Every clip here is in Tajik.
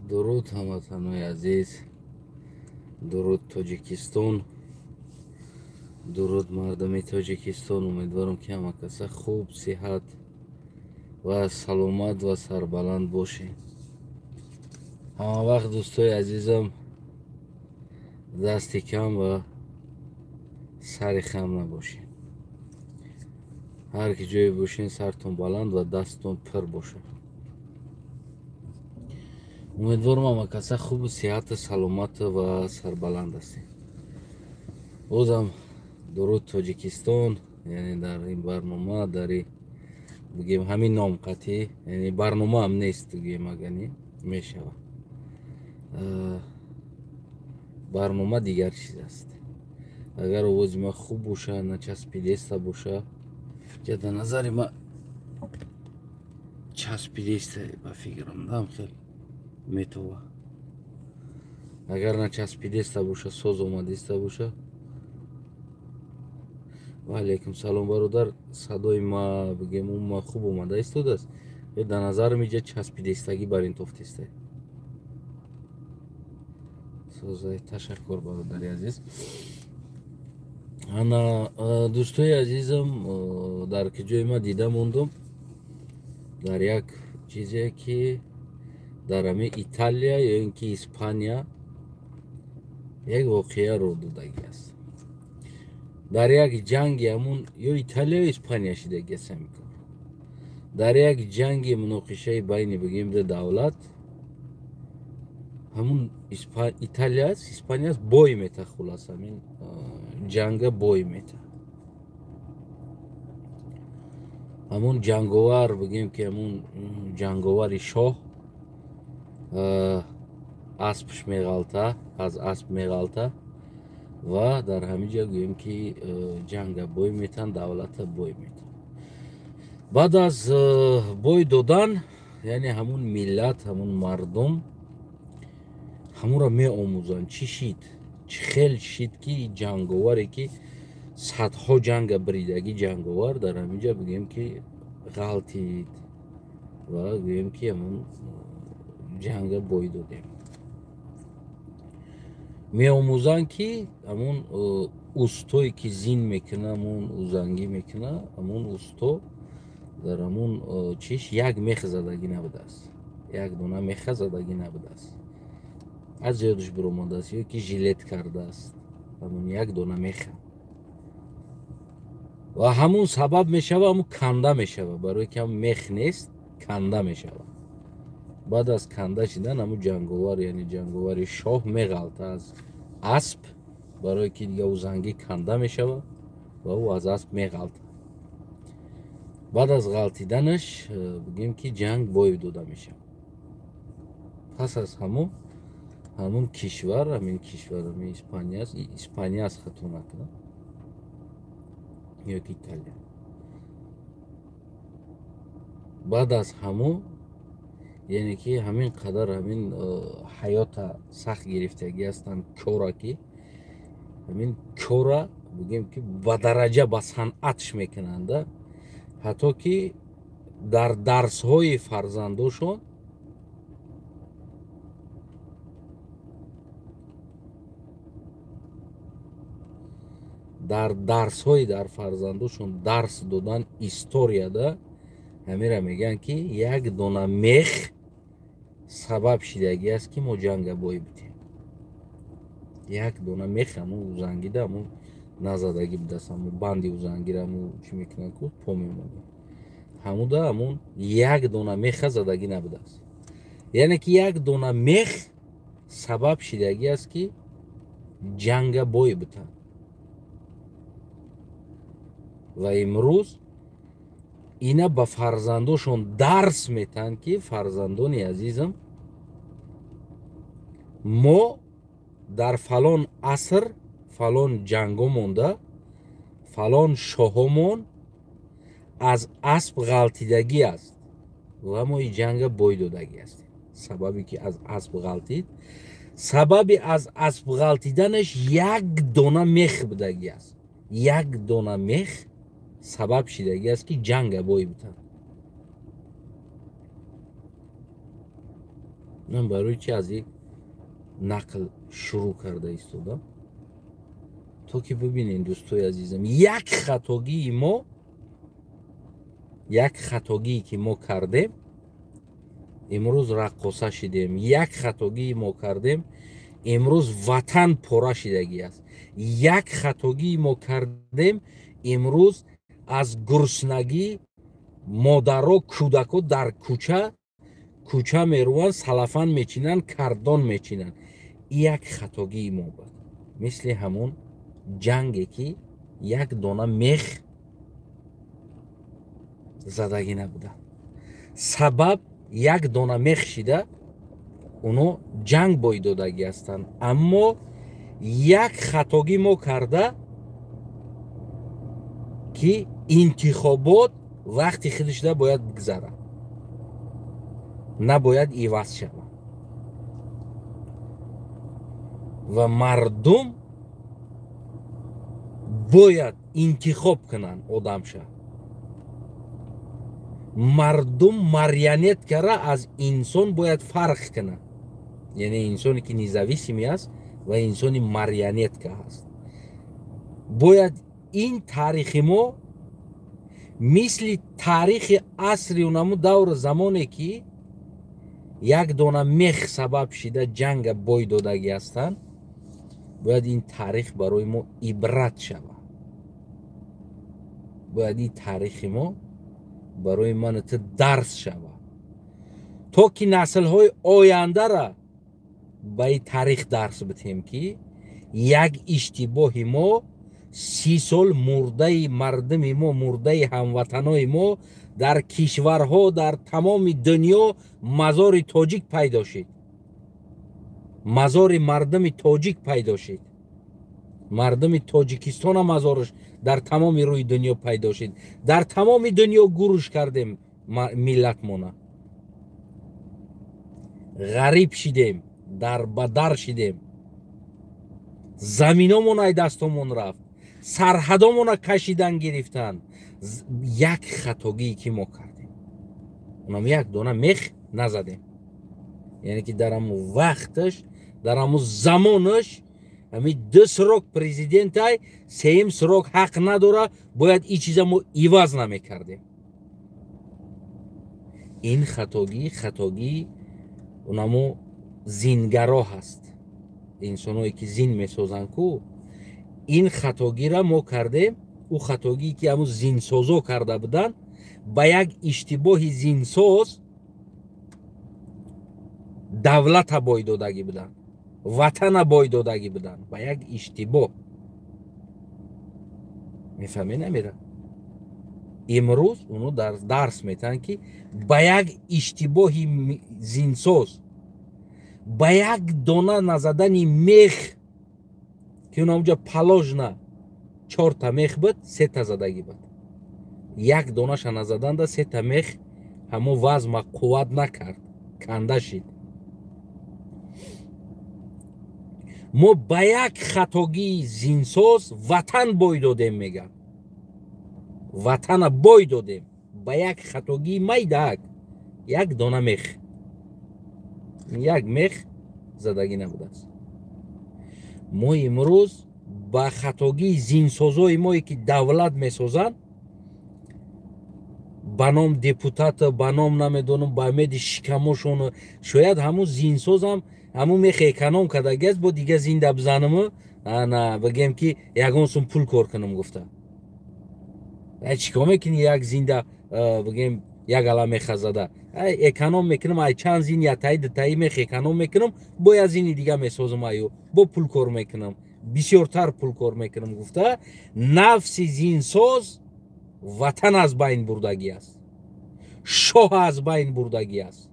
дуруд ҳамватанои азиз, дуруд Тоҷикистон, дуруд мардуми Тоҷикистон. Умедворам ки ҳама каса хуб, сиҳат ва саломат ва сарбаланд бошед. ҳама вақт дӯстои азизам дасти кам ва сари хам набошед. ҳар ки ҷое бошед сартон баланд ва дасттон пир бошад. умедворам ҳама каса хубу сиҳату саломату ва сарбаланд ҳастед. бозам дуруд Тоҷикистон, яъне дар ин барнома дари бигем ҳамин ном қатъӣ, яъне барнома ҳам нест гӯем агани мешавад. барнома дигар чиз аст. агар овози ман хуб боша, начаспидеста боша, ҷа дар назари ман часпидеста ба фикрам дам хел метова. агар начаспидеста боша, соз омадеста боша. ва алейкум салом бародар, садои ма бигем умуман хуб омада истодааст. дар назарам иҷа часпидестагӣ бар ин тофтеста. созай ташаккур бародари азиз. ана дӯстои азизам, дар ки ҷои ма дида мондум дар як чизе ки дар ҳамин Италия ё ин ки Испания як воқеа рух додагӣ аст. дар як ҷанги ҳамун ё Италия ё Испания шидагӣ аст. ҳамикор дар як ҷанги муноқишаи байни бигем давлат ҳамун Италия аст, Испания аст, бой мета, хулас ҳамин ҷанга бой мета. ҳамун ҷанговар бигем ки ҳамун ҷанговари шоҳ аспш меғалта, аз асп меғалта ва дар ҳамин ҷо гӯем ки ҷанга бой метан, давлата бой метан. баъд аз бой додан, яъне ҳамун миллат, ҳамун мардум ҳамунро меомӯзанд чӣ шид, чӣ хел шид ки ҷанговаре ки садҳо ҷанга биридагӣ ҷанговар дар ҳамин ҷо бигӯем ки ғалтид ва гӯем ки ҳамун ҷанга бой додем. меомӯзанд ки ҳамун устое ки зин мекуна, ҳамун узангӣ мекуна, ҳамун усто дар ҳамун чиш як мех задагӣ набудааст, як дона меха задагӣ набудааст, аз ёдаш биромадааст, ё ки жилет кардааст, ҳамун як дона меха. ва ҳамун сабаб мешавад ҳамун канда мешавад, барое ки ҳамун мех нест, канда мешавад. баъд аз канда шидан ҳамун ҷанговар, яъне ҷанговари шоҳ меғалта аз асп, барое ки дига узангӣ канда мешавад ва ӯ аз асп меғалта. баъд аз ғалтиданаш бигем ки ҷанг бой дода мешавад. пас аз ҳамун кишвар, ҳамин кишвар ҳамин Испания аст, Испания аст хато накунам, ё ки Италия. баъд аз ҳамун, яъне ки ҳамин қадар ҳамин ҳаёта сахт гирифтагӣ ҳастанд кора, ки ҳамин кора бигем ки ба дараҷа ба санъатш мекунанда, ҳатто ки дар дарсҳои фарзандошон дарс додан историяда ҳамира мегӯянд ки як дона мех сабаб шидагӣ аст ки мо ҷанга бой битем. як дона мех ҳамун узангида ҳамун назадагӣ будааст, ҳамун банди узангира ҳамун чӣ мекунанд ку по мемонад, ҳамуда ҳамун як дона меха задагӣ набудааст. яъне ки як дона мех сабаб шидагӣ аст ки ҷанга бой битанд. ва имрӯз ина ба фарзандошон дарс метаҳанд ки фарзандони азизам, мо дар фалон аср фалон ҷангомонда фалон шоҳомон аз асп ғалтидагӣ аст ва мо и ҷанга бой додагӣ ҳастем. сабаби ки аз асп ғалтид, сабаби аз асп ғалтиданаш як дона мех будагӣ аст. як дона мех сабаб шидагӣ аст ки ҷанга бой битанд. من برای چی از یک نقل شروع کرده ایستادم تا که ببینین دوستای عزیزم، یک خطاگی که ما کردیم امروز رقاصه شدیم، یک خطاگی ما کردیم امروز وطن پاره شدگی است، یک خطاگی ما کردیم امروز از گرسنگی مادرها کودکها در کوچه میروند، سلفن میچینن، کردان میچینن. یک خطاگی ما بود، مثل همون جنگی که یک دانه میخ زدگی نبوده، سبب یک دانه میخ شده اونو جنگ بای دادگی هستند. اما یک خطاگی ما کرده که انتخابات وقتی خودش ده باید بگذره، نباید ایواز شود و مردم باید انتخاب کنن آدم شه. مردم марионет کره از انسان باید فرق کنه، یعنی انسانی که نزاویسمی است و انسانی марионет که هست. باید این تاریخ ما مثل تاریخ عصر اونمو دور زمانی که یک دانه میخ سبب شده جنگ بای دادگی هستند، باید این تاریخ برای ما عبرت شود. باید این تاریخ ما برای من درس شود تا که نسل های آینده را به این تاریخ درس بدهیم که یک اشتباه ما 30 سال مرده مردم ما، مرده هموطنای ما در کشورها در تمام دنیا مزار تاجیک پیدا شد، مزار مردم تاجیک پیدا شد، مردم تاجیکستان مزارش در تمام روی دنیا پیدا شد. در تمام دنیا گروش کردیم ملت مونه، غریب شدیم، در بدر شدیم، زمینامون ای دستمون رفت، سرحدامون کشیدن گرفتن. یک خطاگی که ما کردیم اونم یک دانه میخ نزدیم، یعنی که در همون وقتش در همون زمانش همین 2 سراغ پرزیدنت های 3 سراغ حق نداره، باید این چیزا ما ایواز نمیکردیم. این خطاگی اونمو زینگرا هست، انسانایی که زین میسازن کو این خطاگی را ما کردیم. او خطاگی که همون زینسازا کرده بودن با یک اشتباه زینساز دولت بای دادگی بودن، وطن بای دادگی بودن با یک اشتباه. میفهمی نمیره؟ امروز اونو در درس میتن که با یک اشتباه زینساز، با یک دانه نزدن میخ که اون اونجا پلاژ نه 4 تا میخ بود 3 تا زدگی بود، یک دانه شا نزدن ده 3 تا میخ همو وزن قوت نکرد، کنده شد. ما با یک خطاگی زینساز وطن بای دادیم، میگن وطن بای دادیم با یک خطاگی میدک یک دانه میخ، یک میخ زدگی نبوده است. ما امروز با خطاگی زینسازای مایی که دولت میسازن با نام دپوتات، با نام نمیدونم با امید شکمشون، شاید همون زینساز هم همون میخ اکنام کدگی است با دیگه زنده بزنم نه بگیم که یگان سون پول کار کنم. گفته چیکار میکنی یک زنده بگیم یک علم میخ زده اکنام میکنم، ای چند زین یا تایی میخ اکنام میکنم با یک زینی دیگه میسازم ایو با پول کار میکنم، بسیارتر پول کار میکنم. گفته نفس زینساز وطن از بین بردگی است، شاه از بین بردگی است،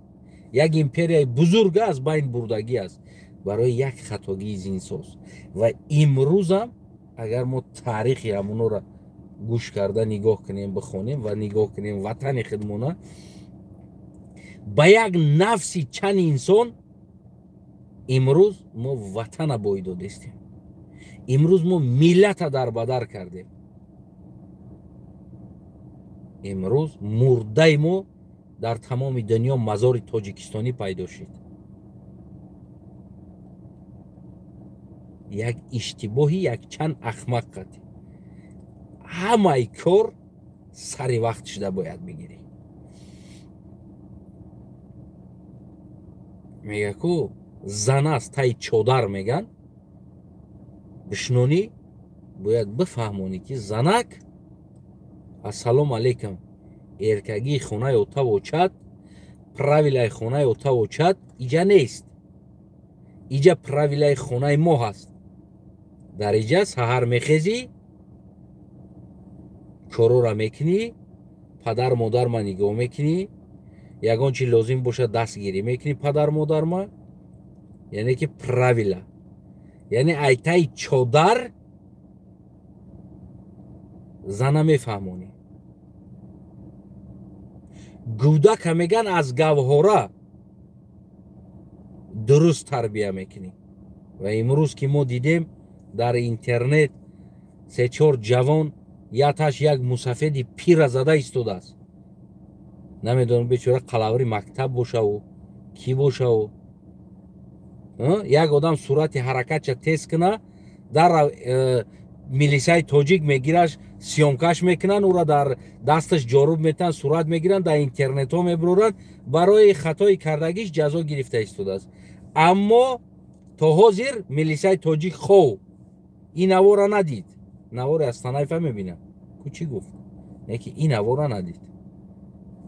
یک امپریای بزرگ از بین بردگی است برای یک خطاگی زینساز. و امروز هم اگر ما تاریخ همونو را گوش کرده نگاه کنیم بخونیم و نگاه کنیم وطن خودمونه با یک نفسی چند انسان امروز ما وطن بای دادستیم، امروز ما ملت در بدر کردیم، امروز مرده ما در تمام دنیا مزار تاجیکستانی پیدا شد. یک اشتباهی یک چند احمق قطعی همه کار سری وقت شده باید بگیری. میگه کو زن است تای چودر میگن بشنونی باید بفهمونی که زنک السلام علیکم ارکگی خونه اوتا و چت правилаи хонаи отаву чат иҷа нест. Иҷа правилаи хонаи мо ҳаст. Дар иҷа саҳар мехезӣ, корора мекунӣ, падар модарма нигоҳ мекунӣ, ягон чи лозим бошад дастгирӣ мекунӣ падар модарма. Яъне ки правила. Яъне айтаи чодар зана мефаҳмонӣ. گودک میگن از گوهره درست تربیه میکنی. و امروز که ما دیدیم در اینترنت سه چهار جوان یاتش یک مسافدی پیر زده ایستاده است. نمیدونم بیچاره قلاوری مکتب باشه و کی باشه و یک آدم صورت حرکت تیز کنه در ملیسای توجیک میگیرش سیومکش میکنن او را در دستش جاروب میتن صورت میگیرن در اینترنت ها میبرورن برای خطای کردگیش جزا گرفته ایستاده است. اما تا حاضر ملیسای توجیک خو این نوار را ندید. نوار از تنایفه میبینم کو چی گفت نه که این نوار را ندید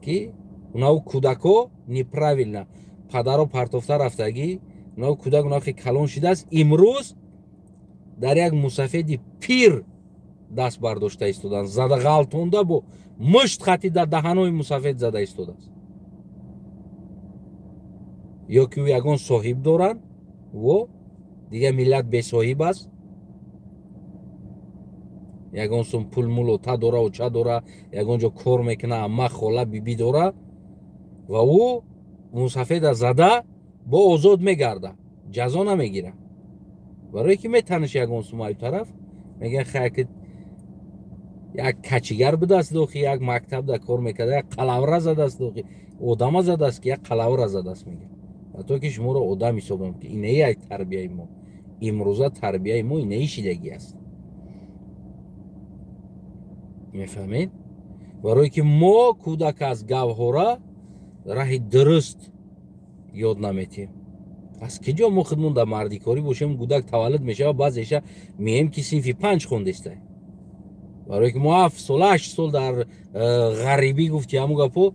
که اوناو کودکو неправильно پدر و پرتofta رفتگی اوناو کودک اوناو که کلان شده است. امروز در یک مسافدی پیر دست برداشته ایستادن زده غلطونده بو مشت خطی در دهنوی مسافد زده ایستاده است. یا که او یگان صاحب دارن و دیگه ملت به صاحب است. یگان سون پول مولو تا داره و چه داره یگان جا کار میکنه اما خاله بیبی داره و او مسافد زده با آزاد میگرده جزا نمیگیره. برای که میتنش یگان سومای طرف میگه خیلی یک کچیگر به دست دوخی یک مکتب در کار میکرده یک قلاوره زده است دوخی آدم زده است که یک قلاوره زده است. میگه تو که شما رو آدم حسابم که اینه یک تربیه ما امروزه تربیه ما اینه شیدگی است. میفهمید؟ برای که ما کودک از گوهره راه درست یاد نمیتیم. از کجا ما خودمون در مردی کاری باشیم کودک تولد میشه و بعضیش میگیم که صنف 5 خونده است. برای که ما 7 سال 8 سال در غریبی گفتی همون گپو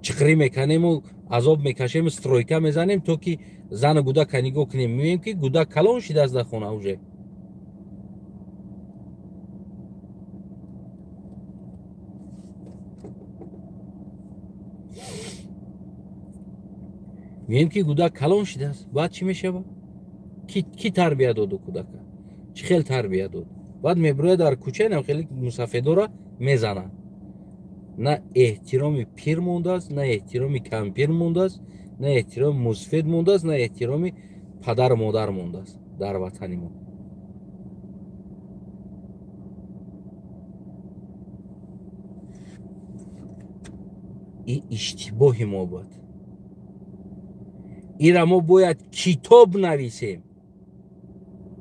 چقری میکنیم و عذاب میکشیم استرویکا میزنیم تو که زن کودک نگاه کنیم میبینیم که کودک کلان شده از در خونه اوجه. میگیم که کودک کلان شده است. بعد چی میشه با کی تربیت داد کودک چه خیلی تربیت داد. بعد میبره در کوچه نم خیلی مسافدا را میزنن. نه احترامی پیر مونده است نه احترامی کم پیر مونده است نه احترام مسفید مونده است نه احترامی پدر مادر مونده است در وطن ما. این اشتباه ما بود. ایرا ما باید کتاب نویسیم.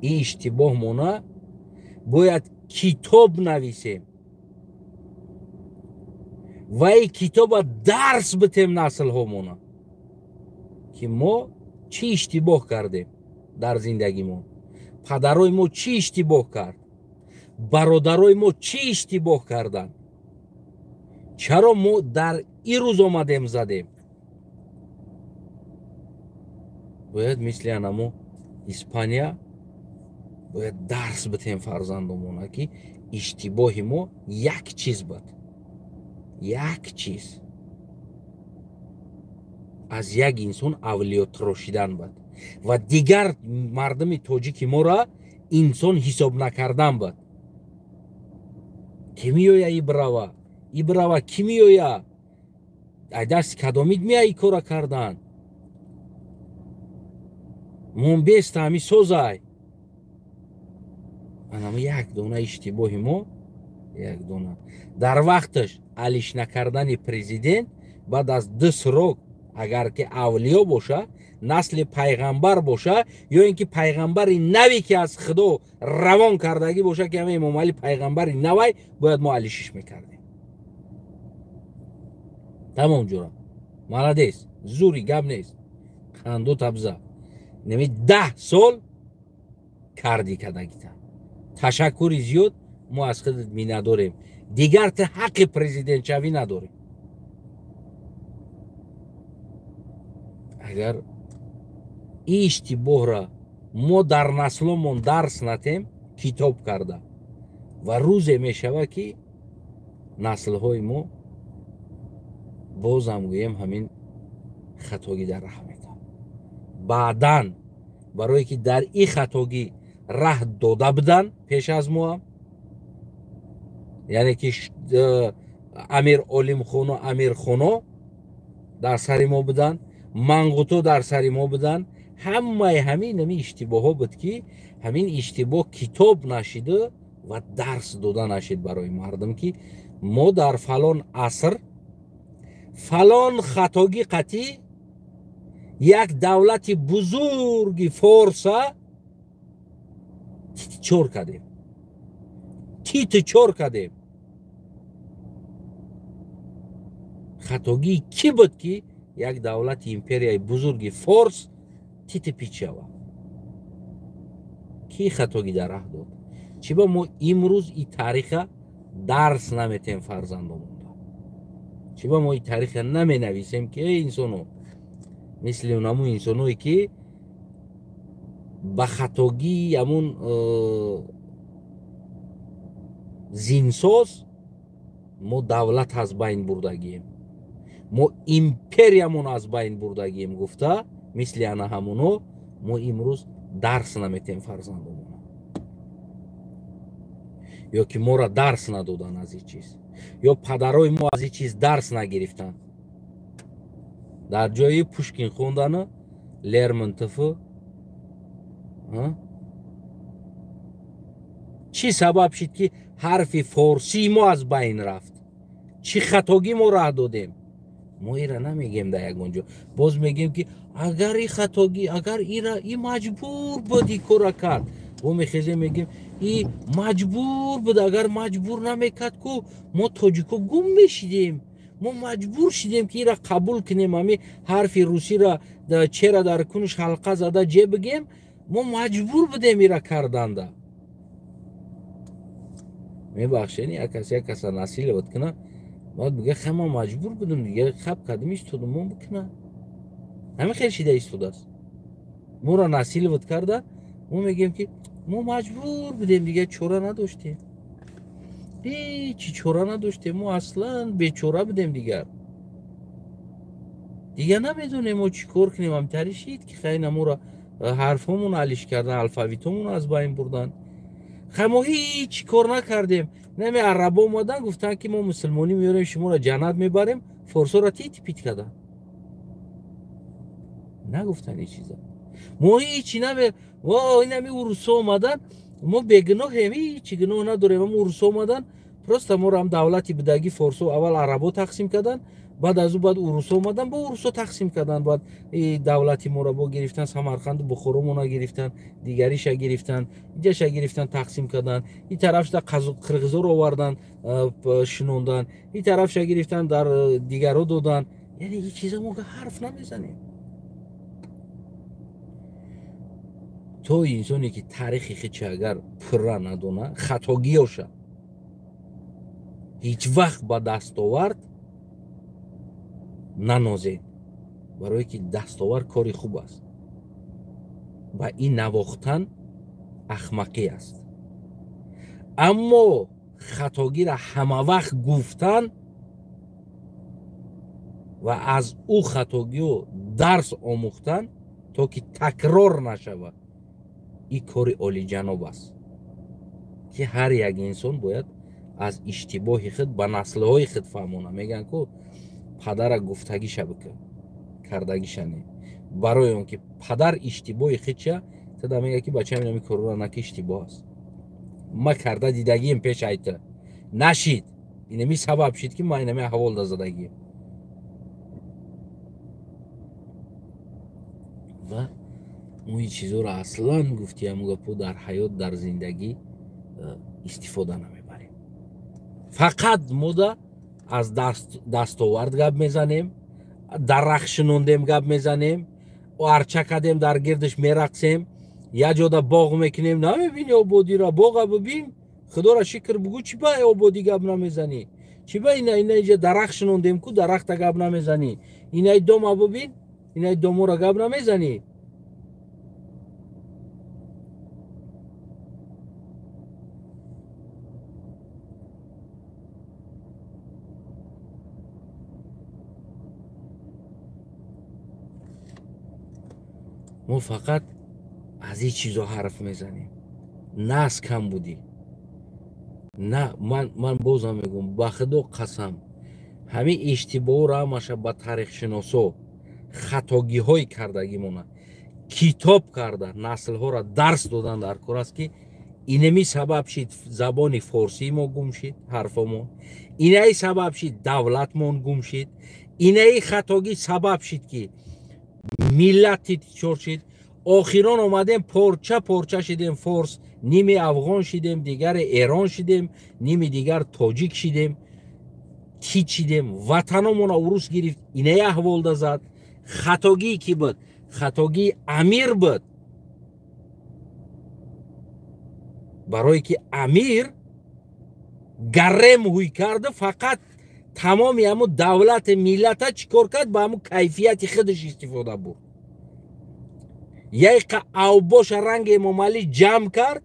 این اشتباه مونه باید کتاب نویسیم و این کتاب درس بتیم نسل ها مونه که ما چی اشتباه کردیم در زندگی ما. پدرای ما چی اشتباه کرد برادرای ما چی اشتباه کردن چرا ما در این روز آمدیم زدیم. باید مثل انمو اسپانیا باید درس بتیم فرزندمون که اشتباه ما یک چیز بود. یک چیز از یک انسان اولیو تراشیدن بود و دیگر مردم تاجیک ما را انسان حساب نکردن بود. کی میویا ای براوا کی میویا ای دست کدامید میایی کارا کردن مون بیست همی سوزای. اما یک دونه اشتباه ما یک دونه در وقتش علیش نکردن پرزیدنت بعد از 2 سال اگر که اولیا باشه، نسل پیغمبر باشه، یا اینکه پیغمبر نوی که از خدا روان کردگی باشه که همه امام علی پیغمبر نوی باید ما علی شش میکردیم. تمام جورا مالدیس زوری گم نیست. خندو تبزه نمی 10 سال کردی کدگی تا تشکری زیاد ما از خودت می نداریم. دیگر تا حق پرزیدنت شوی نداریم. اگر این اشتباه را ما در نسلمون درس ندیم کتاب کرده و روز می شود که نسل های ما باز هم گویم همین خطاگی در راه میده. بعداً برای که در این خطاگی راه داده بدن پیش از ما هم، یعنی که امیر علیم خون و امیر خونو در سر ما بدن، منقوتو در سر ما بدن، همه همین اشتباه ها بود که همین اشتباه کتاب نشده و درس داده نشد برای مردم که ما در فلان عصر فلان خطاگی قطعی یک دولت بزرگ فارسا تیت چور کردیم. تیت چور کردیم. خطاگی کی بود که یک دولت امپریای بزرگ فارس تیت پیچه و کی خطاگی در راه داد؟ چی با ما امروز این تاریخ درس نمیتیم فرزندمون؟ چی با ما این تاریخ نمی نویسیم که انسانو مثل اونمون انسانوی که با خطاگی همون زینساز ما دولت از بین بردگیم، ما امپریمون از بین بردگیم گفته مثل انا همونو ما امروز درس نمیتیم فرزندمون، یا که ما را درس ندادن از این چیز، یا پدرای ما از این چیز درس نگرفتن. در جای پوشکین خوندن لرمنتوف چی سبب شد که حرف فارسی ما از بین رفت؟ چی خطاگی ما راه دادیم؟ ما ایرا نمیگیم در یک اونجا، باز میگیم که اگر این خطاگی، اگر این مجبور بودی کار کرد، و میخیزیم میگیم این مجبور بود، اگر مجبور نمیکرد که ما تاجیکو گم میشیدیم، ما مجبور شدیم که ایرا قبول کنیم، همی حرف روسی را چرا در کنش حلقه زده جه بگیم، ما مجبور بودیم ایرا کردنده. میبخشین یک کسی نسیل بود کنه باید بگه خیلی ما مجبور بودیم دیگه، خب قدمیش تودمون بکنه، همه خیلی شیده ایستوده است. ما را نسیل بود کرده، ما میگیم که ما مجبور بودیم دیگه، چوره نداشتیم، هیچی چوره نداشتیم، ما اصلا بیچوره بودیم دیگه نمیدونیم ما چی کار کنیم. همتری شید که خیلی ما را حرفمون علیش کردن، الفاویتمون از بین بردن، ما هیچ کار نکردیم. نمی عربا اومدن گفتن که ما مسلمانی میاریم شما را جنت میبریم، فارسا را تیت پیت کردن، نگفتن این چیزا. ما هیچی نمی این همی روسا اومدن، ما بگناه هیچی گناه نداریم، ما روسا اومدن پرست ما را هم دولتی بدگی فارسا اول عربا تقسیم کردن، بعد از او بعد روسا اومدن با روسا تقسیم کردن، بعد دولتی ما را با گرفتن، سمرقند بخارا گرفتن، دیگریش گرفتن، اینجاش گرفتن تقسیم کردن، این طرفش در قرقیزا رو آوردن شنوندن، این طرفش گرفتن در دیگرو دادن. یعنی این چیزا ما حرف نمیزنیم. تو انسانی که تاریخی خیلی اگر پر ندونه خطاگیاشه هیچ وقت با دستاورد ننازید، برای که دستاورد کاری خوب است و این نواختن احمقی است. اما خطاگی را همه وقت گفتن و از او خطاگی درس آموختن تا که تکرار نشود، این کار عالی جناب است که هر یک انسان باید از اشتباه خود به نسل های خود فهمونه. میگن که پدر گفتگی شبکه کردگی شنه، برای اون که پدر اشتباه خود چه تا میگه که بچه همین کار را نکه اشتباه است، ما کرده دیدگیم پیش ایته نشید، اینمی سبب شد که ما اینمی حوال دازدگیم. و اون چیزا رو اصلا گفتیم گفتم در حیات در زندگی استفاده نمیبریم. فقط مودا از دستاورد گپ میزنیم، درخشنوندیم گپ میزنیم و ارچه کدیم در گردش میرقصیم، یا جاده باغ میکنیم. نمیبینی آبادی را؟ باغ ببین، خدا را شکر بگو چی با آبادی گپ نمیزنی؟ چی با اینا اینجا درخشنوندیم کو درخت گپ نمیزنی؟ اینا دوم ببین، اینا دوم را گپ نمیزنی؟ ما فقط از این چیزا حرف میزنیم. نه از کم بودی. نه من بازم میگم با خدا قسم همین اشتباه را ماشه با تاریخ شناسا خطاگی های کردگی مونه کتاب کرده نسل ها را درس دادن در کار است که اینمی سبب شد زبان فارسی ما گم شد، حرفمون اینایی سبب شد دولت ما گم شد، اینایی خطاگی سبب شد که ملت چور شد. آخران آمدیم پارچه شدیم فارس، نیمی افغان شدیم، دیگر ایران شدیم، نیمی دیگر تاجیک شدیم، تیچ شدیم، وطنمون عروس گرفت. اینه احوال ده زد. خطاگی کی بود؟ خطاگی امیر بود، برای که امیر گرم هوی کرده فقط تمامی همون دولت ملت ها چیکار کرد؟ با همون کیفیت خودش استفاده بود. یک اوباش رنگ امام علی جمع کرد،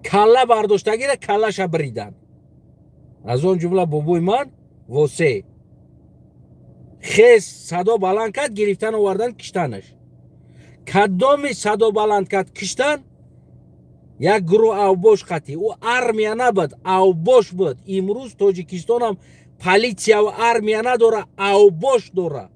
کله برداشتگی را کلش بریدن. از اون جمله بابوی من واسه خیز صدا بلند کرد، گرفتن آوردن کشتنش. کدام صدا بلند کرد کشتن؟ یک گروه اوباش قطعی. او ارمیا نبود، اوباش بود. امروز تاجیکستان هم پلیسیا و ارمیا نداره، اوباش داره.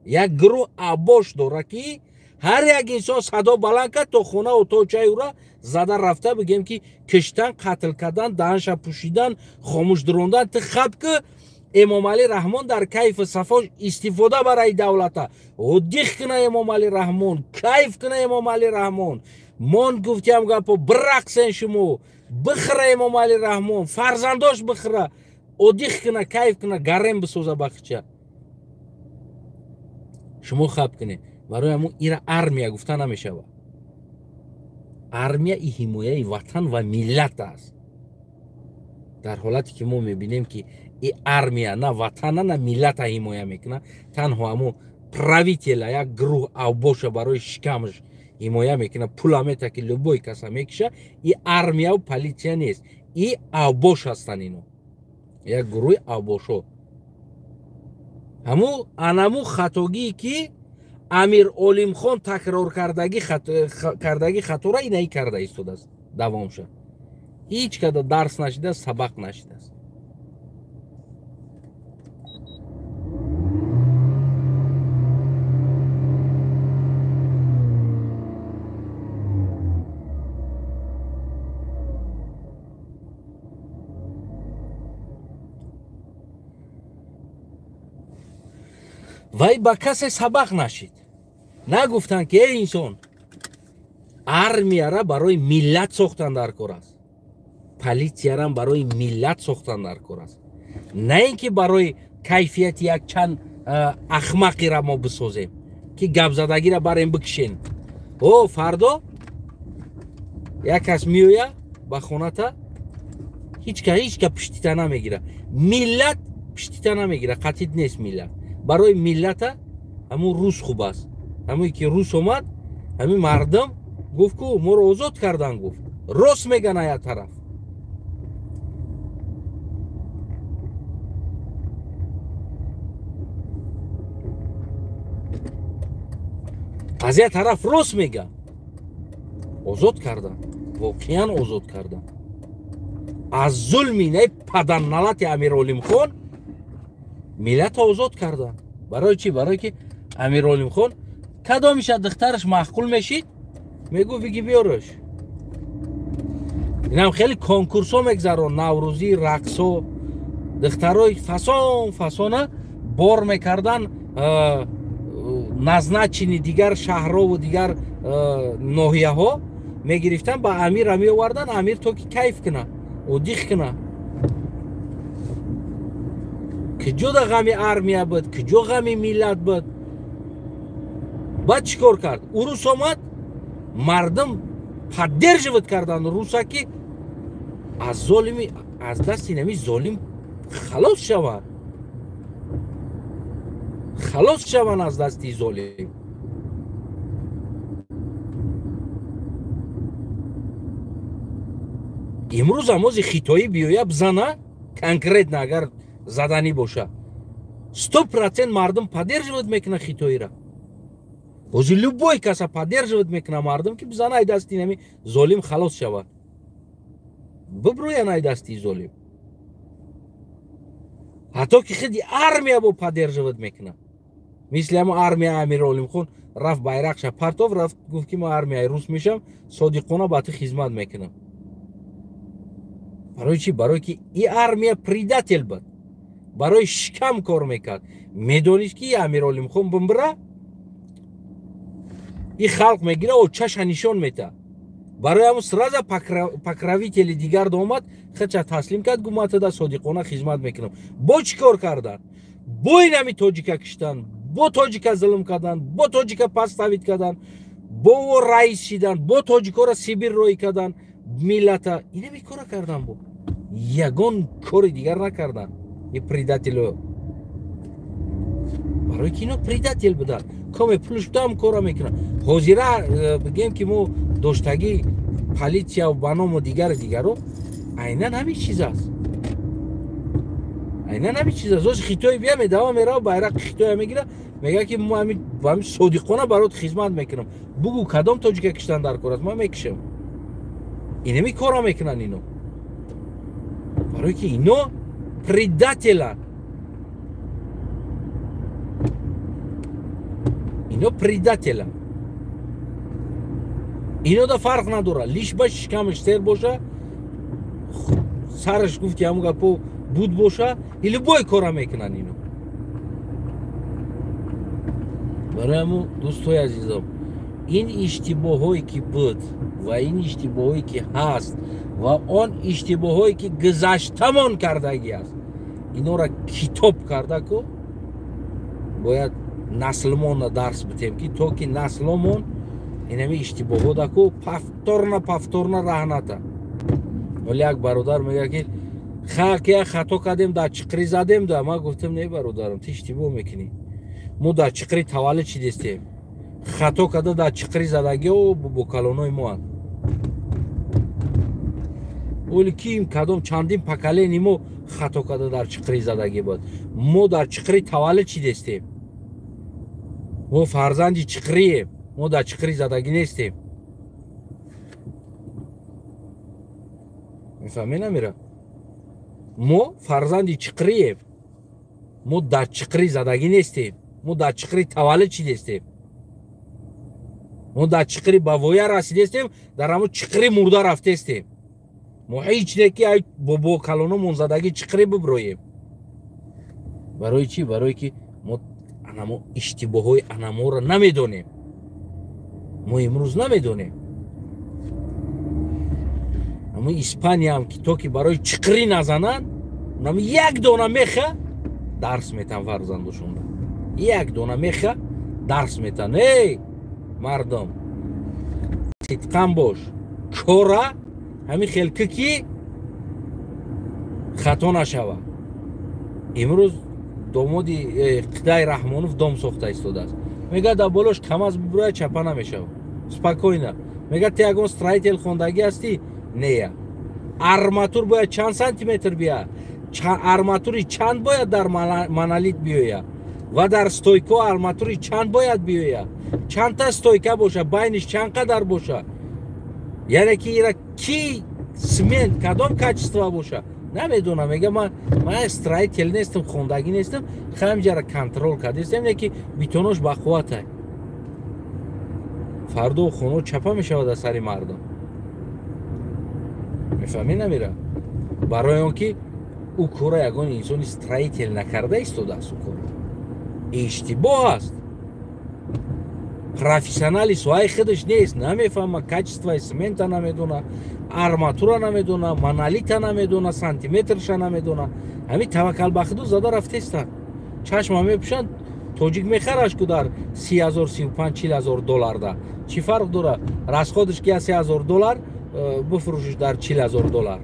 یک گروه اوباش داره که هر یک انسان صدا بلند کرد تا خونه و توچه او را زده رفته بگیم که کشتن، قتل کردن، دهنش پوشیدن، خاموش دروندن. خب که امام علی رحمان در کیف صفاش استفاده برای دولت و دیخ کنه امام علی رحمان، کیف کنه امام علی رحمان. من گفتیم گپا برقصن شما، بخره امام علی رحمان، فرزنداش بخره و دیخ کنه، کیف کنه، گرم بسوزه بخچه. شما خب کنه برای همون ایره ارمیا گفته نمیشه. ارمیا ای حمایه وطن و ملت است. در حالتی که ما میبینیم که ای ارمیا نه وطن نه ملت حمایه میکنه، تنها همون پراویتیلا یک گروه اوباش برای شکمش حمایه میکنه، پولا میته که لبوی کسا میکشه. ای ارمیا و پلیسیا نیست، ای اوباش هستن. اینو یک گروه اوباشو همو خطاگی که امیر علیم خان تکرار کردگی خطا را اینایی کرده ایستاده است، دوام شد. هیچ کده درس نشده، سبق نشده است. وای با کسی سبق نشید. نگفتن که ای انسان ارمیا را برای ملت ساختن در کار است، پلیسیا را برای ملت ساختن در کار است، نه اینکه برای کیفیت یک چند احمقی را ما بسازیم که گپ زدگی را بریم بکشین. او فردا یک کس میویه با خونتا هیچ که پشتیتا نمیگیره. ملت پشتیتا نمیگیره، قطعی نیست. ملت برای ملت همون روس خوب است. همون که روس اومد همین مردم گفت که ما رو آزاد کردن، گفت راست میگن یک طرف. از یک طرف راست میگن، آزاد کردن، واقعا آزاد کردن. از ظلمی نه پدر نلت امیر علیم خان ملت آزاد کردن. برای چی؟ برای که امیر علیم خان کدا میشه دخترش محکول میشید، میگو بگی بیارش. این هم خیلی کنکورس ها میگذران، نوروزی، رقص ها، دخترای فسانه بار میکردن назначени дигар шаҳрҳо ва дигар ноҳияҳо мегирифтан ба амир меовардан. Амир то ки кайф кина, одих кина. Куҷо да ғами армия буд, куҷо ғами миллат буд. баъд чӣ кор кард? Урус омад, мардум поддерживать кардан руса ки аз золими, аз дасти нами золим халос шавад. халос шаванд аз дасти золим. имрӯз амози хитоӣ биёя бизана, конкретно агар заданӣ боша, 100% мардум поддерживать мекунад хитоира. бози любой каса поддерживать мекунад мардум ки бизана ай дасти нами золим халос шавад. биброян ай дасти золим. ҳатто ки худи армия бо поддерживать мекунад. мисли ҳама армия Амир Олимхон рафт байрақша партов рафт гуфт ки ман армияи рус мешам, содиқона ба ту хизмат мекунам. барои чӣ? барои ки и армия предатель буд, барои шикам кор мекард. медонист ки Амир Олимхон бимбира, и халқ мегира очаша нишон мета. барои ҳамн сразу покровители дигар омад, хача таслим кард, гумад да содиқона хизмат мекунам. бо чӣ кор кардан? бо инами тоҷика киштан, бо тоҷика зулм кардан, бо тоҷика паставид кардан, бо раис шидан, бо тоҷикора Сибир роӣ кардан, миллата инами кора кардан. бо ягон кори дигар накардан. и предатело, барои ки ино предател буданд. коме пулшдам кора мекунанд. ҳозира бигем ки мо доштаги политсия ба ному дигаро айнан ҳамин чиз аст. айнан ҳамин чиз аст. оз хитои бия медава мерава байрақи хитоя мегира, мега ки мо ҳамин содиқона барот хизмат мекунам. бугу кадом тоҷика киштан дар кор аст, ман мекишам. инами кора мекунанд ино. барои ки ино предателанд. ино предателанд. ино да фарқ надорад. лишба шикамаш сер боша, сараш гуфти ҳамун гапо буд боша, и любой кора мекунанд ино. барои ҳамн дӯстои азизам, ин иштибоҳое ки буд ва ин иштибоҳое ки ҳаст ва он иштибоҳое ки гузаштамон кардагӣ аст, инора китоб карда ку бояд наслмонро дарс битем ки то ки насломон инами иштибоҳо даку павторна раҳната. вале як бародар мега ки я хато кардем, дар чиқри задем да. ман гуфтам не бародарам, ту иштибоҳ мекунӣ. мо дар чиқри таваллуд чӣ дестем? хато карда дар чиқри задагиҳо бо калонои мо аст. оли ки кадом чандин поколени мо хато карда дар чиқри задагӣ буд. мо дар чиқри таваллуд чӣ дестем? мо фарзанди чиқрием, мо дар чиқри задагӣ нестем. мефаҳмед намира? мо фарзанди чиқрием, мо дар чиқри задагӣ нестем. мо дар чиқри таваллуд чӣ дестем? мо дар чиқри ба воя расидестем, дар ҳамон чиқри мурда рафтестем. мо ҳеҷ не ки бо калономон задагӣ чиқри биброем. барои чӣ? барое ки мо анамо иштибоҳҳои анаморо намедонем. мо имрӯз намедонем. аммо испаниям ки то ки барои чиқри назананд, нами як дона меха дарс метан фарзандошонро. як дона меха дарс метан. эй мардум, сидқан бош, кора ҳамин хелки ки хато нашавад. имрӯз домоди қидаи Раҳмонов дом сохта истодааст. мега дар болош камаз биброяд чапа намешавад. спокойно. мега ту ягон строитель хондагӣ ҳастӣ? нея. арматур бояд чанд сантиметр бия? арматури чанд бояд дар монолит биёя? ва дар стойко арматури чанд бояд биёя? чандта стойка боша? байниш чанд қадар боша? яъне ки ира ки смент кадом качества боша? намедонам. мега ман строитель нестам, хондагӣ нестам, ҳамҷара контрол кардестам, не ки битонош бақувватай. фардо хоно чапа мешавад аз сари мардум. мефаҳмед намира? барои он ки ӯ кора ягон инсони строитель накарда истодааст. ӯ кора иштибоҳ аст. профессионали соҳаи худаш нест, намефаҳма, качествои цемента намедона, арматура намедона, монолита намедона, сантиметрша намедона. Ҳамин таваккал ба худу зада рафтеста. Чашма мепӯшанд, тоҷик мехараш ку дар 30,000, 35, 40,000 долларда. Чӣ фарқ дора? Расходаш ки $30,000 бифурӯшиш дар 40,000 доллар.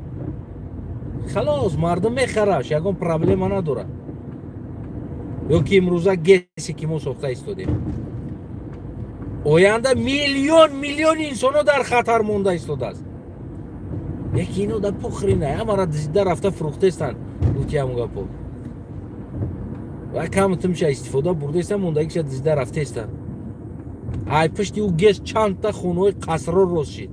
Халос, мардум мехараш, ягон проблема надора. Ё ки имрӯза геси ки мо сохта истодем. Оянда миллион инсоно дар хатар монда истодааст. Яки ино да похрина, ҳамара зида рафта фурӯхтестанд. Гуфти ҳамон гапо. Ва кам тумша истифода бурдестанд, мондагиша зида рафтестанд. Ай пишти ӯ гес чандта хонаҳои қасро рост шид.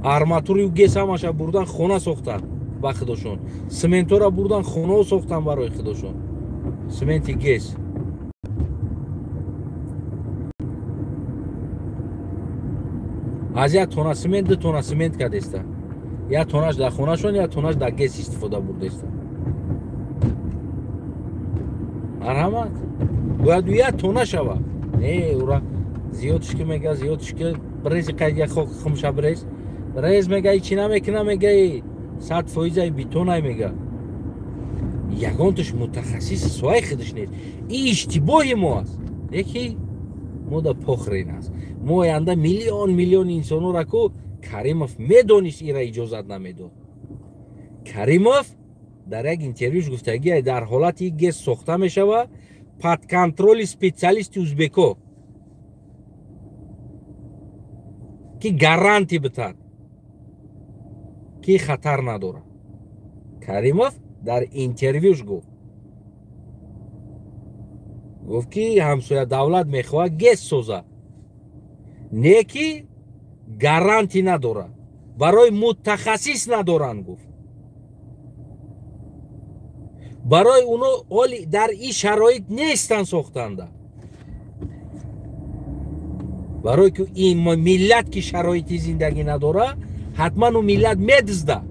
Арматури ӯ гес ҳамаша бурдан хона сохтанд ба худошон. Сементора бурдан хонаҳо сохтанд барои худошон. Сементи гес. аз як тона семент, 2 тона семент кардеста. Я тонаш дар хонашон, я тонаш дар гес истифода бурдеста. марҳамат. Бояд ӯ як тона шава. Не, ура зиёдш ки мега, зиёдш ки брези қайд як хок хумша брез. Брез мега ичи намекина мега 100% бетонай мега. Ягонташ мутахассиси соҳаи худаш нест. И иштибоҳи мо аст. Яки мо да похрин аст. Мо оянда миллион инсонора ку Каримов медонист ира иҷозат намедод. Каримов дар як интервюш гуфтагӣ дар ҳолати гес сохта мешава под контроли специалисти узбеко ки гаранти битад ки хатар надора. Каримов дар интервюш гуфт ки ҳамсоя давлат мехоҳад гес созад, не ки гаранти надора, барои мутахассис надоранд. Гуфт барои уно оли дар ин шароит нестан сохтанда. барои ки ин миллат ки шароити зиндагӣ надора, ҳатман ӯ миллат медизда.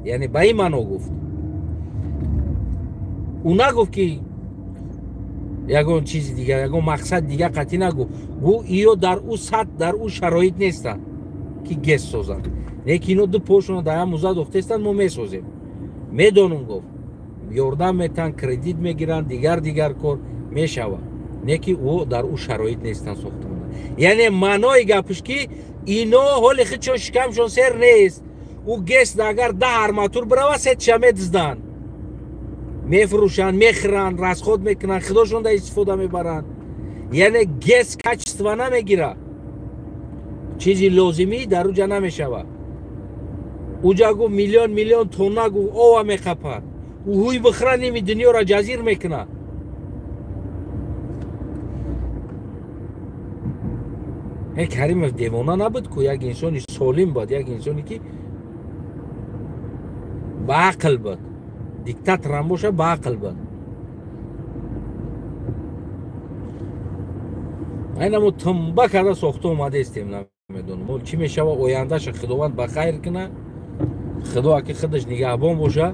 яъне ба ин маъно гуфт. ӯ нагуфт ки ягон чизи дигар, ягон мақсад дигар қатъӣ нагуфт. гу иё дар ӯ сатҳ, дар ӯ шароит нестанд ки гес созанд. не ки ино ду пошона дар ҳам муза дохтестанд, мо месозем. медонум гуфт ёрдам метан, кредит мегиранд, дигар кор мешава. не ки ӯ дар ӯ шароит нестанд сохтанда. яъне маънои гапш ки ино ҳоли худшон шикамшон сер нест. ӯ гес агар 10 арматур бирава сетша медизданд, мефурӯшанд, мехӯранд, расход мекунанд, худошон да истифода мебаранд. яъне гес качество намегира, чизи лозимӣ дар уҷа намешава. уҷа гу миллион тонна гу ова меқапад. ӯҳуй бихӯра ними дунёро ҷазир мекунад. Каримов девона набуд ку, як инсони солим буд, як инсоне ки ба ақл буд. диктатор ҳам боша, ба ақл буд. айна мо тумба карда сохта омадестем, намедонам чӣ мешава. ояндаша худованд ба хайр куна, худо аки худаш нигаҳбон боша.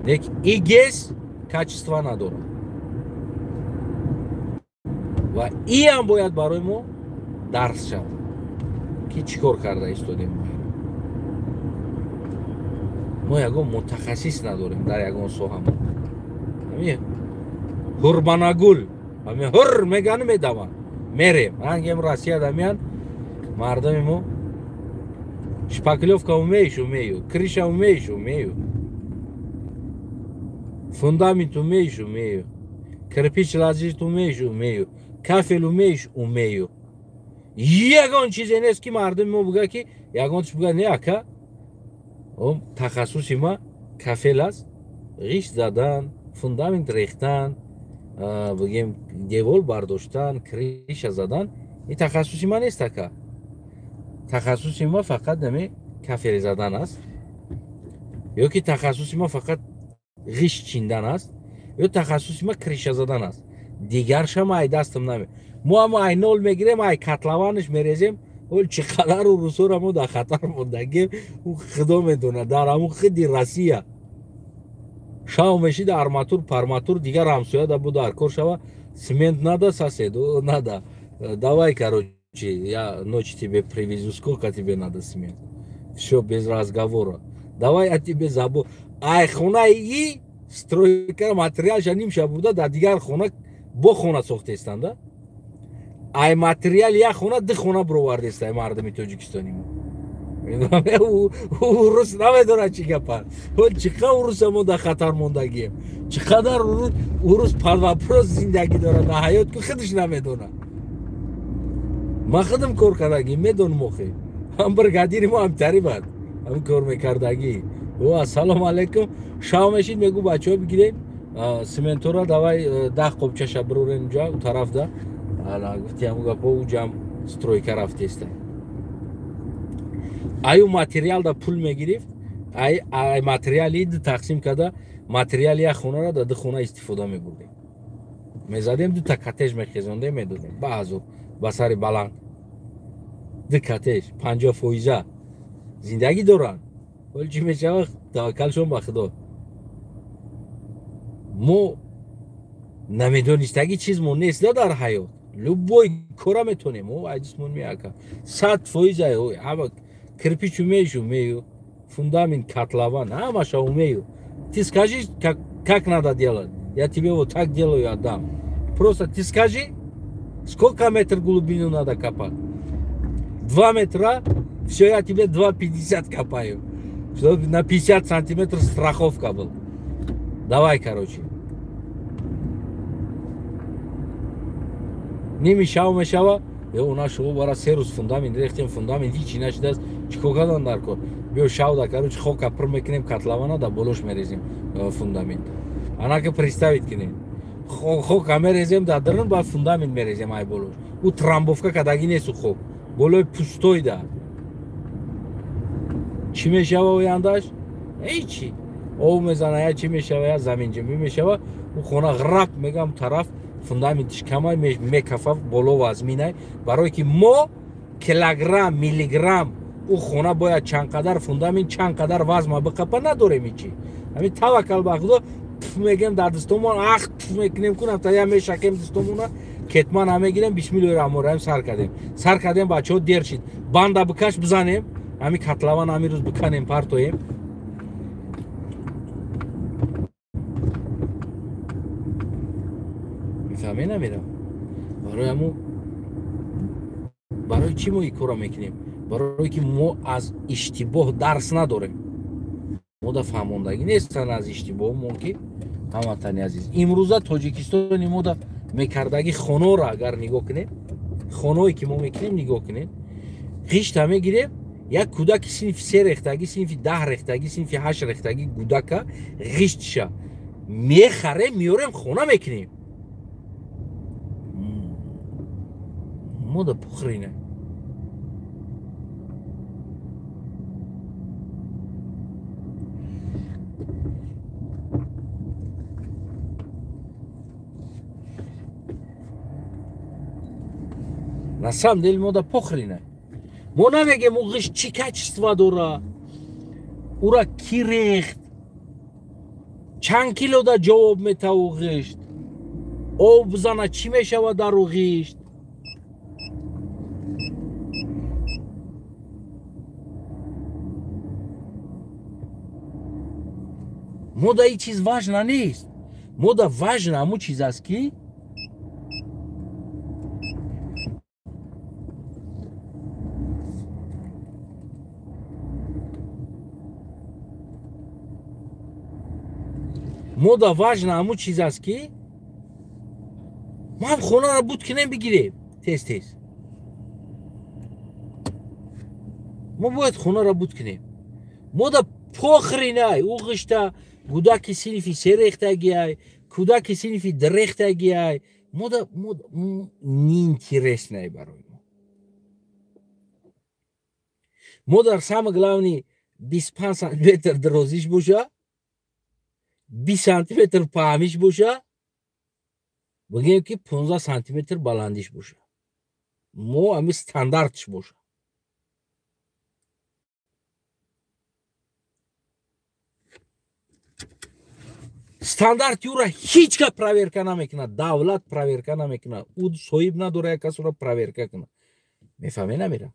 лек и гес качество надора ва и ҳам бояд барои мо дарс шавад ки чӣ кор карда истодем. мо ягон мутахассис надорем дар ягон соҳа. ҳурбанагул ҳур мегану медаванд, мерем. ангем Россия дамиян мардуми мо шпаклёвка умеешь, умею, крыша умеешь, умею, фундамент умеешь, умею, кирпич ложить умеешь, умею, кафел умеешь, умею. ягон чизе нест ки мардуми мо буга ки ягонаш буга не ака тахассуси ма кафел аст, ғишт задан, фундамент рехтан, бигем девол бардоштан, криша задан. ин тахассуси ма нест ака. тахассуси ма фақат даме кафел задан аст, ё ки тахассуси ма фақат ғишт чиндан аст, ё тахассуси ма криша задан аст. дигарша ма ай дастам наме. мо ҳама ай нол мегирем, ай котлованаш мерезем. ҳол чӣ қадар ӯ русора мо дар хатар мондагем, ӯ худо медонад. дар ҳамун хидди Россия Шаумеши да арматур, парматур, дигар рамсуя да буду аркор шава. Цемент надо, соседу, надо. Давай, короче, я ночью тебе привезу, сколько тебе надо цемент. Все, без разговора. Давай я тебе забыл. Ай, хуна и стройка материал жаним шабуда, да дигар хуна, бо хуна сохтестан, да? Ай материал я хуна, ды хуна бровардестан, мардами Тоджикистаниму. урус намедона чи гапа. Чӣ қадар урусамо да хатар мондагием. Чӣ қадар урус парвапрос зиндагӣ дорад, на ҳаёт ку худаш намедона. Ман худам кор кардагӣ медонам охе. Ҳам бригадири мо ҳамтари бад. Ҳам кор мекардагӣ. Ассалому алайкум. Шав мешид мегӯ бачаҳо бигирен сементора давай 10 қопчаша бирорен ҷо тарафда. Гуфтиам гапо уҷам стройка рафтеста. Аю материал да пул мегирифт. Ай материали ду тақсим када материал я хонара да ду хона истифода мебурдем. Мезадем ду та катеж мехезондем медодем. Баъзо ба сари баланд. Ду катеж 50% зиндагӣ доранд. Вале чӣ мешавад? Таваккалшон ба Худо. Мо намедонистагӣ чизмо нест да дар ҳаёт. Любой кора метонем. Аҷисмон меака 100% ҳама кирпич умею, умею, фундамент, котлован, ҳамаша умею. Ты скажи, как надо делать, я тебе вот так делаю, отдам. Просто ты скажи, сколько метров глубину надо копать. 2 метра, все, я тебе 2,50 копаю. Чтобы на 50 сантиметров страховка была. Давай, короче. Не мешава. У нас шоу бара серус фундамент рехтем, фундамент ҳичи нашидааст. Чико кардам дар кор? Биё шавда короче хока пур мекунем котлована да болош мерезем фундамент. Анака представить кунем. Хока мерезем да дрн ба фундамент мерезем ай болош. У трамбовка кадаги несту хок. Болои пустой да. Чӣ мешава ояндаш? Ҳичи. Об мезана я чӣ мешава я заминҷанбӣ мешава. У хона грап мегам тараф фундаментиш камай мекафа боло вазминай барое ки мо килограмм миллиграмм у хона бояд чанқадар фундамент чанқадар вазма бикапа надорем ичи. Ҳамин таваккал ба Худо мегем дар дистомон ах мекунем кунам та я мешакем дистомона кетман ҳам мегирем бисмиллоҳи раҳмонир раҳим сар кардем бачаҳо дер шид банда бикаш бизанем ҳамин котлован ҳамин рӯз биканем партоем. Мифаҳме намедам. Барои чӣ мо ин кора мекунем? Барое ки мо аз иштибоҳ дарс надорем. Мо да фаҳмондагӣ нестан аз иштибоҳ мо ки ҳамватани азиз. Имрӯза Тоҷикистони мо да мекардагӣ хоноро агар нигоҳ кунем, хоное ки мо мекунем нигоҳ кунем. Ғишта мегирем, як кӯдаки синфи 3 рехтагӣ, синфи 10 рехтагӣ, синфи 8 рехтагӣ кӯдака ғиштша мехарем, меорем хона мекунем. Мо да похрина. На самом деле мо да похрина. Мо намегем у ғишт чӣ качества дора, ура ки рехт, чанд кило да ҷавоб метавад у ғишт, об бизана чӣ мешавад дар у ғишт. мо да ин чиз важна нест. Мо да важна ҳамун чиз аст ки мо да важна ҳамун чиз аст ки мо ҳам хонаро буд кунем бигирем тез. Мо бояд хонаро буд кунем. Мо да похринай у ғишта кӯдаки синфи 3 рехтагиай, кӯдаки синфи 2 рехтагиай. Мо да неинтереснай барои мо. Мо дар самый главный 25 сантиметр дорозиш боша, 20 сантиметр паҳмиш боша, бигем ки 15 сантиметр баландиш боша. Мо ҳамин стандартиш боша. стандарти ура ҳеҷ ка проверка намекунад, давлат проверка намекунад, ӯ соҳиб надора як касро проверка кунад. Мефаҳме намира.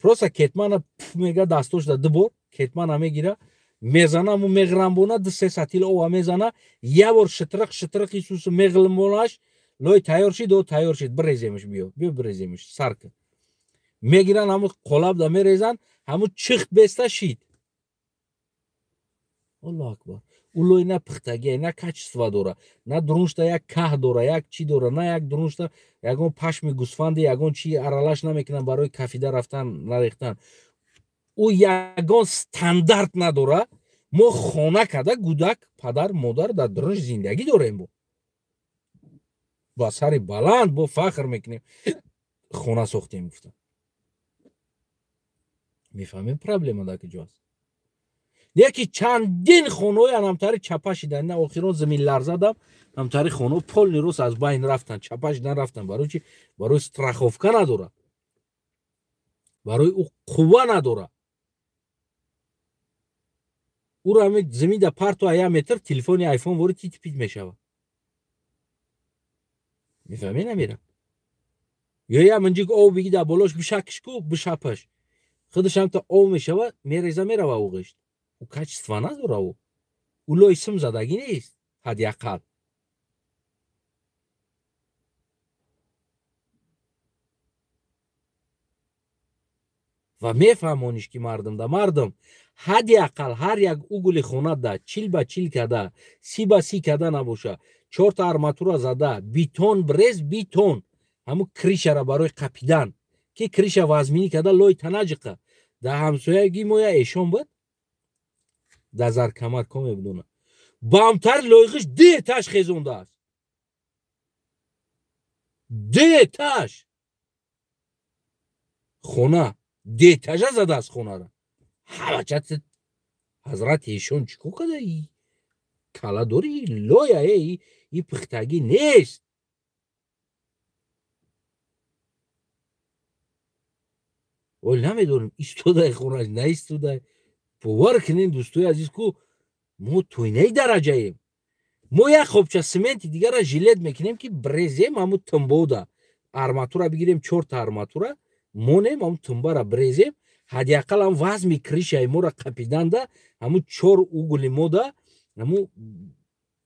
Просто кетмана мега дастош да дубор кетмана мегира мезана му меғрамбона ду се сатил ова мезана я бор шитрық исус меғлимбонаш лой тайёр шид о тайёр шид биреземиш биё биреземиш сарка мегиран ҳаму қолаб да мерезан ҳаму чихт беста шид. Аллоҳ акбар. Улой на пухтагия на качество дора, на друншта як каҳ дора, як чӣ дора, на як друншта ягон пашми гусфанди ягон чӣ аралаш намекунанд барои кафида рафтан нарехтан. ӯ ягон стандарт надора. мо хона када гудак падар модар дар друнш зиндагӣ дорем. мо ба сари баланд бо фахр мекунем хона сохтем гуфтам. мефаҳмем проблема дар куҷо аст. яки чандин хонаҳои анамтари чапа шидан на охирон замин ларзадам амтари хонаҳо полни рост аз байн рафтан чапа шидан рафтан барои чи барои страховка надора барои ӯ қувва надора ӯро ҳаме заминда парту ая метр телефони айфон вори титипит мешава. мефаҳме намира. ё я минҷик ов бигида болош бишакишку бишапаш худаш ҳамта ов мешава мереза мерава ӯ ғишт. ӯ качество надора. ӯ лои сим задагӣ нест ҳадди ақал. ва мефаҳмониш ки мардум да мардум ҳадди ақал ҳар як угули хона да чил ба чил када си ба си када набоша 4 та арматура зада бетон брез бетон ҳамун кришара барои қапидан ки криша вазминӣ када лои танаҷиқа да ҳамсоягӣ моя эшон буд да заркамар ко мебудона бамтар лойғиш деташ хезондааст деташ хона детажа задааст хонара ҳавачат ҳазрат эшон чӣ кор када кала дори лоя и пухтагӣ нест. ой намедонем истодаи хонаш наистодай бовар кунем дӯстои азиз ку мо тӯйнаи дараҷаем. мо як хобча сементи дигара жилет мекунем ки брезем ҳамун тумбода арматура бигирем 4 та арматура монем ҳамун тумбара брезем ҳадди ақал ҳам вазми кришаи мора қапиданда ҳамун 4 угули мода ҳамун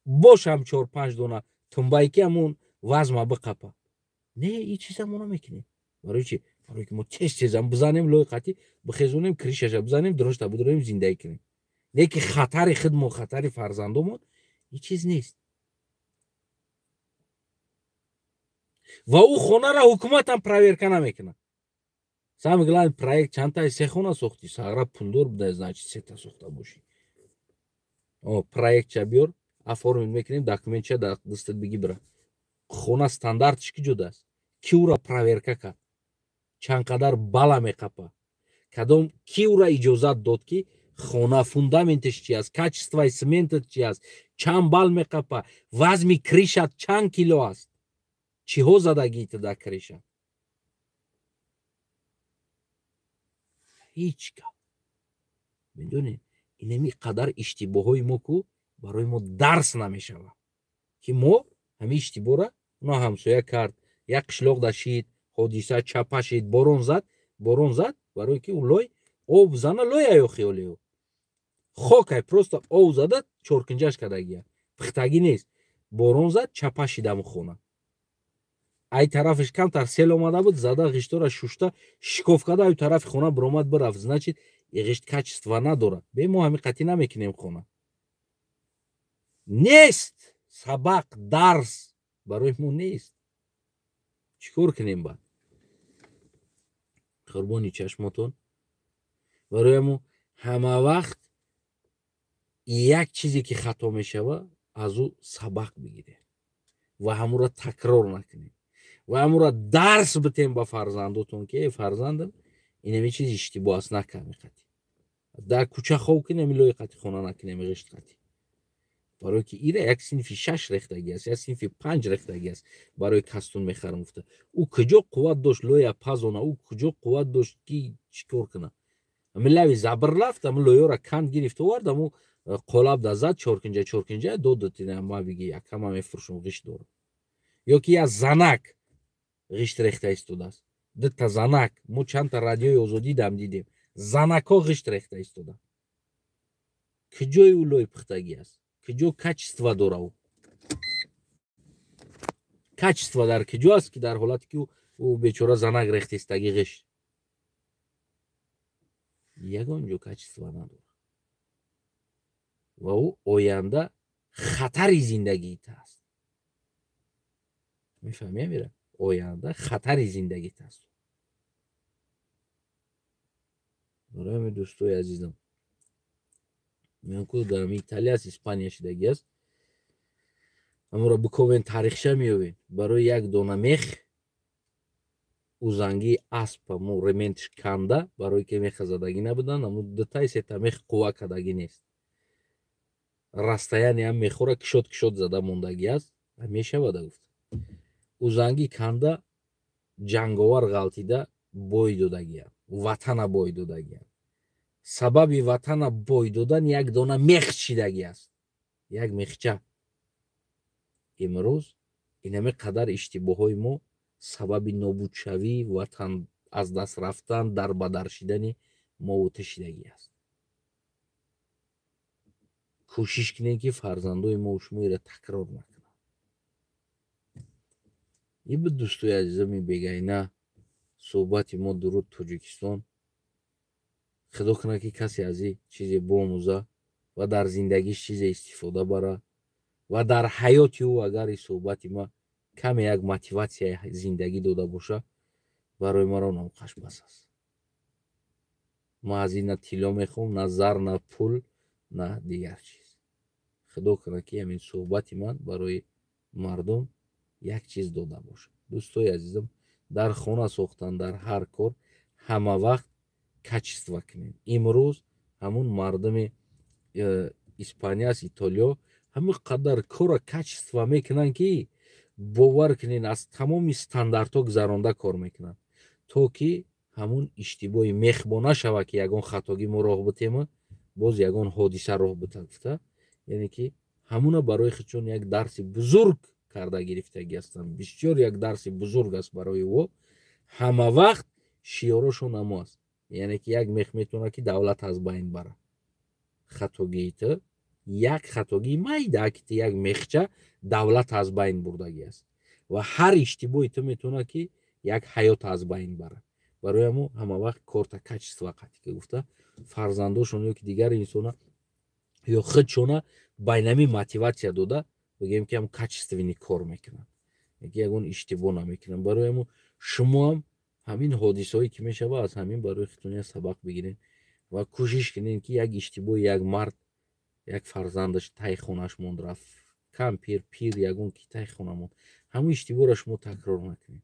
бош ҳам 4-5 дона тумбае ки ҳамун вазма биқапа. не ин чиза мо намекунем. барои чи барои ки мо тез бизанем лои қатӣ бихезонем кришаша бизанем дроншта будорем зиндагӣ кунем. не ки хатари худмон хатари фарзандомон ин чиз нест. ва ӯ хонара ҳукуматам проверка намекунад. сам мегӯянд проект чандтаи се хона сохтӣ сагра пулдор буда значит сета сохта бошӣ. проектча биёр оформит мекунем документча дар дастат биги бира. хона стандартиш ки ҷудааст. ки ӯра проверка кард чанд қадар бала меқапа кадом ки ӯра иҷозат дод ки хона фундаментиш чи аст качествои сементат чи аст чанд бал меқапа вазми кришат чанд кило аст чиҳо задагиита дар криша. ҳеҷ гап. медонед инами қадар иштибоҳҳои мо ку барои мо дарс намешава ки мо ҳамин иштибора уно ҳамсоя кард як қишлоқ да шид ҳодиса чапа шид борон зад барое ки улой об зана лоя ё хиёлеё хокай просто об зада чоркинҷаш кардагия пухтагӣ нест борон зад чапа шидаmu хона ай тарафиш камтар сел омада буд зада ғиштора шушта шикоф када ай тарафи хона биромад бирафт значит ғишт качество надорад бе мо ҳамиқатӣ намекунем хона нест сабақ дарс барои мо нест. чӣ кор кунем баъд қурбони чашмотон барои мо ҳама вақт як чизе ки хато мешава аз ӯ сабақ бигирем ва ҳамура такрор накунем ва ҳамура дарс битем ба фарзандотон ки фарзандам инами чиз иштибоҳ аст накам иқатӣ дар кӯча хоб кунем илои қатӣ хона накунем ғишт қатӣ барое ки ира як синфи 6 рехтагӣ аст як синфи 5 рехтагӣ аст барои кастун мехарам гуфта ӯ куҷо қувват дошт лоя пазона ӯ куҷо қувват дошт ки чӣ кор кунад ҳамин лави забр рафт ҳамин лояро канд гирифт овард ҳамун қолаб да зад чоркинҷа додати ма биги якама мефурӯшум ғишт дорам ё ки я занак ғишт рехта истодааст дата занак мо чандта радиои озодӣ дам дидем занакҳо ғишт рехта истода киҷои ӯ лои пухтагӣ аст киҷо качества дора ӯ качества дар киҷо аст ки дар ҳолате ки ӯ бечора занак рехта истагӣ ғишт ягон ҷо качества надора ва ӯ оянда хатари зиндагиит аст мефаҳмӣ амира оянда хатари зиндагиит аст барои дӯстои азизам меонку дар италия аст испания шидагӣ аст амора биковен таърихша меёбем барои як дона мех ӯзангии аспа мо рементш канда барое ки меха задагӣ набудан аму дутаи сета мех қувва кардагӣ нест растаяни ҳам мехора кишот зада мондагӣ аст мешавада гуфт ӯзангӣ канда ҷанговар ғалтида бой додагиам ватана бой додагиам сабаби ватана бой додан як дона мех чидагӣ аст як мехча имрӯз ин ҳаме қадар иштибоҳҳои мо сабаби нобудшавӣ ватан аз даст рафтан дарбадар шидани мовута шидагӣ аст кӯшиш кунем ки фарзандои мо шумо ира такрор накунанд ин буд дӯстои азизами бегайна суҳбати мо дуруд тоҷикистон худо кунад ки касе аз ин чизе бомӯза ва дар зиндагиш чизе истифода бара ва дар ҳаёти ӯ агар ин суҳбати ма каме як мотиватсияи зиндагӣ дода боша барои маро навқаш бас аст ма аз ин на тилло мехоҳам на зар на пул на дигар чиз худо кунад ки ҳамин суҳбати ман барои мардум як чиз дода бошад дӯстои азизам дар хона сохтан дар ҳар кор ҳама вақт качества кунем имрӯз ҳамун мардуми испания аст итолиё ҳамин қадар кора качества мекунанд ки бовар кунед аз тамоми стандартҳо гузаронда кор мекунанд то ки ҳамун иштибоҳи мехбо нашавад ки ягон хатогӣ мо роҳ битема боз ягон ҳодиса роҳ бита гуфта яъне ки ҳамуна барои худшон як дарси бузург карда гирифтагӣ ҳастанд бисёр як дарси бузург аст барои ӯ ҳама вақт шиёрошон ҳамо аст яъне ки як мех метавонад ки давлат аз байн бара хатогиита як хатогии майда ки як мехча давлат аз байн бурдагӣ аст ва ҳар иштибоҳи ту метавонад ки як ҳаёт аз байн бара барои ҳамо ҳама вақт корта качества қатӣ ки гуфта фарзандошон ё ки дигар инсона ё худшона байнами мотиватсия дода бигем ки ҳам качественӣ кор мекунанд ки ягон иштибоҳ намекунанд барои ҳамо шумоам ҳамин ҳодисаҳое ки мешавад аз ҳамин барои худтон сабақ бигиред ва кӯшиш кунед ки як иштибоҳи як мард як фарзандаш таи хонаш монд рафт кам пир ягон ки таи хона монд ҳамун иштибоҳро шумо такрор накунед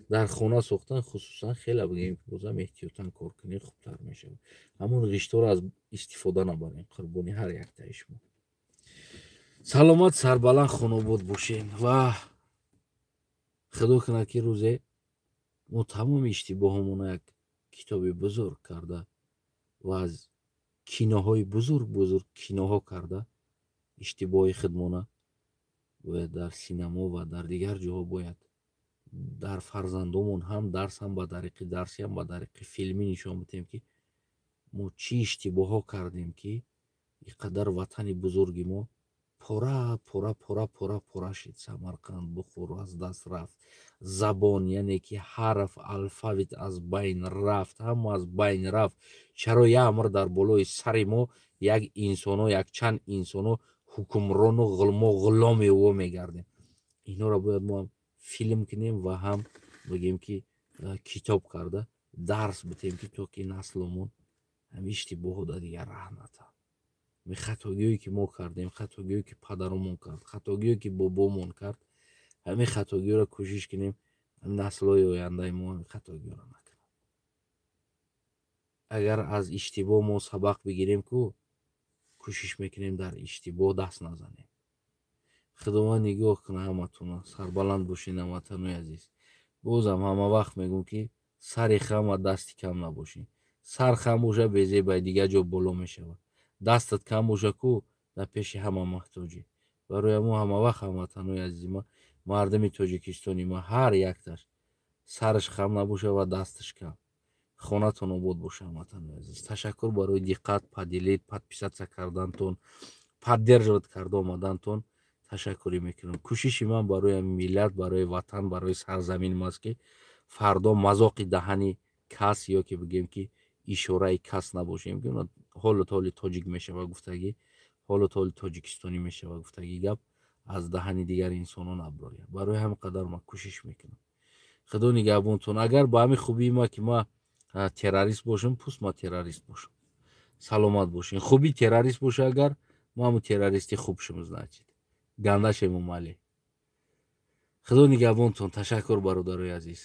дар хона сохтан хусусан хеле бигем ки бозам эҳтиётан кор кунед хубтар мешавад ҳамун ғиштҳоро аз истифода набаред қурбони ҳар яктаи шумо саломат сарбаланд хонобод бошед ва худо кунад ки рӯзе мо тамоми иштибоҳҳомона як китоби бузург карда ва аз киноҳои бузург киноҳо карда иштибоҳи худмона ва дар синамо ва дар дигар ҷоҳо бояд дар фарзандомон ҳам ба тариқи дарсӣ ҳам ба тариқи филмӣ нишон бидем ки мо чӣ иштибоҳҳо кардем ки ин қадар ватани бузурги мо пора шид Самарқанд Бухор аз даст рафт забон яъне ки ҳарф алфавит аз байн рафт ҳама аз байн рафт чаро яъмр дар болои сари мо як инсоно як чанд инсоно ҳукмрону ғуломи ӯ мегардем инҳоро бояд мо ҳам филм кунем ва ҳам бигем ки китоб карда дарс бидем ки то ки насломон ҳам иштибоҳо да дигар раҳ натавад хатогиҳое ки мо кардем хатогиҳое ки падаромон кард хатогиҳое ки бобомон кард ҳамин хатогиҳоро кӯшиш кунем наслҳои ояндаи мо ҳамин хатогиҳоро накунанд агар аз иштибоҳ мо сабақ бигирем ку кӯшиш мекунем дар иштибоҳ даст назанем худованд нигоҳ кунад ҳаматонро сарбаланд бошед ҳамватанои азиз бозам ҳама вақт мегӯм ки сари хам ва дасти кам набошед сар хам боша безебай дигар ҷо боло мешавад дастат кам боша ку дар пеши ҳама маҳтоҷӣ. Барои ҳамон ҳама вақт ҳамватанои азизи ман, мардуми Тоҷикистони ман ҳар якташ сараш хам набоша ва дасташ кам. Хонатон обод боша ҳамватанои азиз. Ташаккур барои диққат, падилид, подписатсия кардантон, поддерживать карда омадантон ташаккурӣ мекунам. Кӯшиши ман барои миллат, барои ватан, барои сарзаминим аст ки фардо мазоқи даҳани кас ё ки бигем ки ишораи кас набошем, ки ҳолот ҳоли тоҷик мешава гуфтагӣ, ҳолот ҳоли тоҷикистонӣ мешава гуфтагӣ гап аз даҳани дигари инсонон наброяд. Барои ҳамин қадар ман кӯшиш мекунам. Худо нигаҳбонтон. Агар ба ҳамин хубии ман ки ман террорист бошам, пуст ман террорист бошам. Саломат бошин. Хуби террорист боша агар, ман ҳамун террористи хуб шум, значит. Гандашем омалӣ. Худо нигаҳбонтон. Ташаккур бародарои азиз.